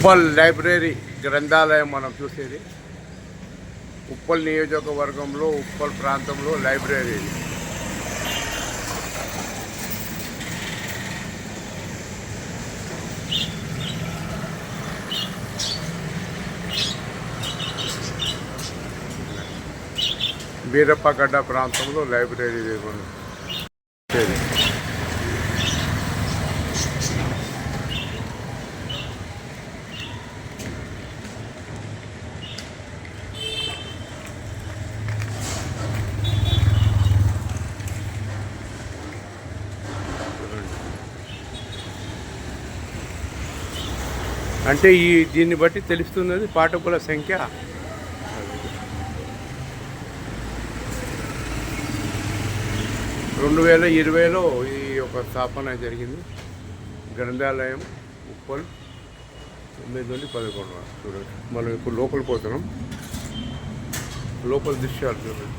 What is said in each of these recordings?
Uppal library గ్రంథాలయం మనం చూసేది. ఉప్పల్ నియోజకవర్గంలో ఉప్పల్ ప్రాంతంలో లైబ్రరీ. వీరప్పగడ్డ ప్రాంతంలో లైబ్రరీ మనం చూసేది. అంటే దీన్ని బట్టి తెలుస్తున్నది పాఠకుల సంఖ్య 2020లో ఈ యొక్క స్థాపన జరిగింది. గ్రంథాలయం ఉప్పల్ 9 నుండి 11. చూడండి, మనం ఇప్పుడు లోపలికి పోతున్నాం. లోపల దృశ్యాలు చూడండి.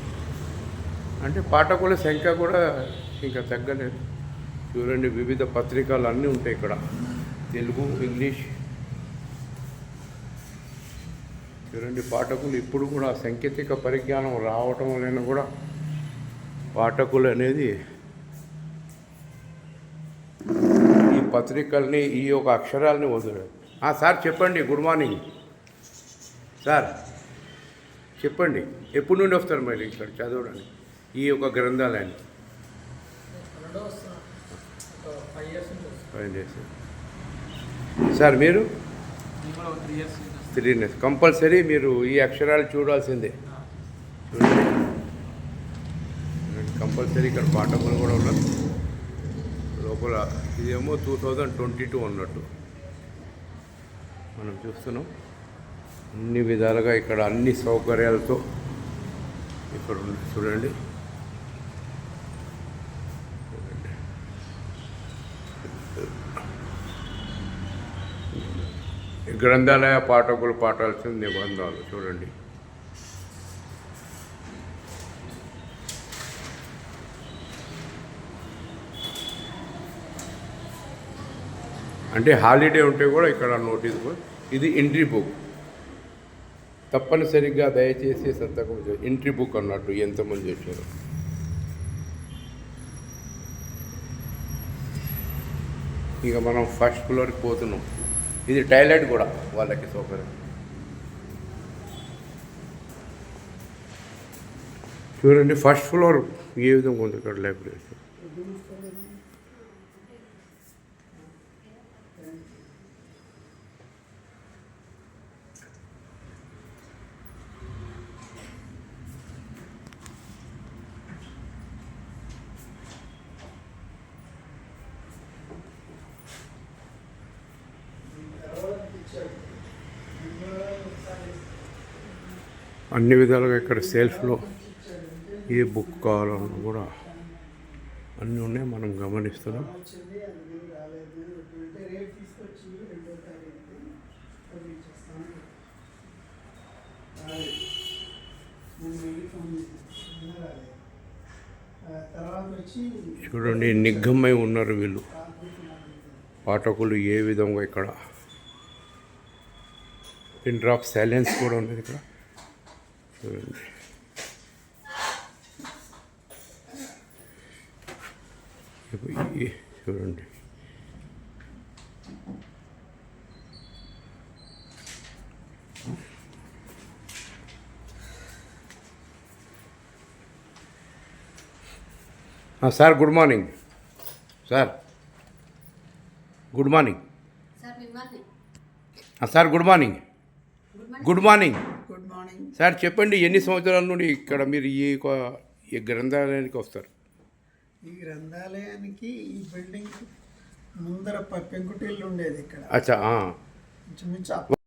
అంటే పాఠకుల సంఖ్య కూడా ఇంకా తగ్గలేదు. చూడండి, వివిధ పత్రికలు అన్నీ ఉంటాయి ఇక్కడ, తెలుగు, ఇంగ్లీష్. చూడండి, పాఠకులు ఇప్పుడు కూడా సాంకేతిక పరిజ్ఞానం రావటం వలన కూడా పాఠకులు అనేది ఈ పత్రికల్ని, ఈ యొక్క అక్షరాలని వదిలేదు. సార్ చెప్పండి, గుడ్ మార్నింగ్ సార్, చెప్పండి, ఎప్పటి నుండి వస్తారు మరి ఇక్కడ చదవడానికి ఈ యొక్క గ్రంథాలయాన్ని? 5 years. సార్ మీరు 3 years. కంపల్సరీ మీరు ఈ అక్షరాలు చూడాల్సిందే. చూడండి, కంపల్సరీ ఇక్కడ పాఠకులు కూడా ఉన్నారు లోపల. ఇదేమో 2022 అన్నట్టు మనం చూస్తున్నాం. అన్ని విధాలుగా ఇక్కడ అన్ని సౌకర్యాలతో ఇక్కడ ఉంది. చూడండి, గ్రంథాలయ పాఠకులు పాటాల్సిన నిబంధనలు చూడండి. అంటే హాలిడే ఉంటే కూడా ఇక్కడ నోటీస్. ఇది ఎంట్రీ బుక్, తప్పనిసరిగా దయచేసి సంతకం ఎంట్రీ బుక్ అన్నట్టు ఎంతమంది చేశారు. ఇక మనం ఫస్ట్ ఫ్లోర్కి పోతున్నాం. ఇది టాయిలెట్ కూడా వాళ్ళకి సౌకర్యం. చూడండి, ఫస్ట్ ఫ్లోర్ ఏ విధంగా ఉంది ఇక్కడ లైబ్రరీ. అన్ని విధాలుగా ఇక్కడ సెల్ఫ్లో ఏ బుక్ కావాలన్నా కూడా అన్నీ ఉన్నాయి, మనం గమనిస్తున్నాం. చూడండి, నిఘ్ఘమై ఉన్నారు వీళ్ళు పాఠకులు. ఏ విధంగా ఇక్కడ పిన్ డ్రాప్ సైలెన్స్ కూడా ఉన్నది ఇక్కడ. చూడండి, చూడండి, sir good morning. Sir good morning. Sir good morning. Good morning. Sir చెప్పండి, ఎన్ని సంవత్సరాల నుండి ఇక్కడ మీరు ఈ గ్రంథాలయానికి వస్తారు? ఈ గ్రంథాలయానికి ఈ బిల్డింగ్ ముందర పెంకుటిల్లు ఉండేది ఇక్కడ. అచ్చా.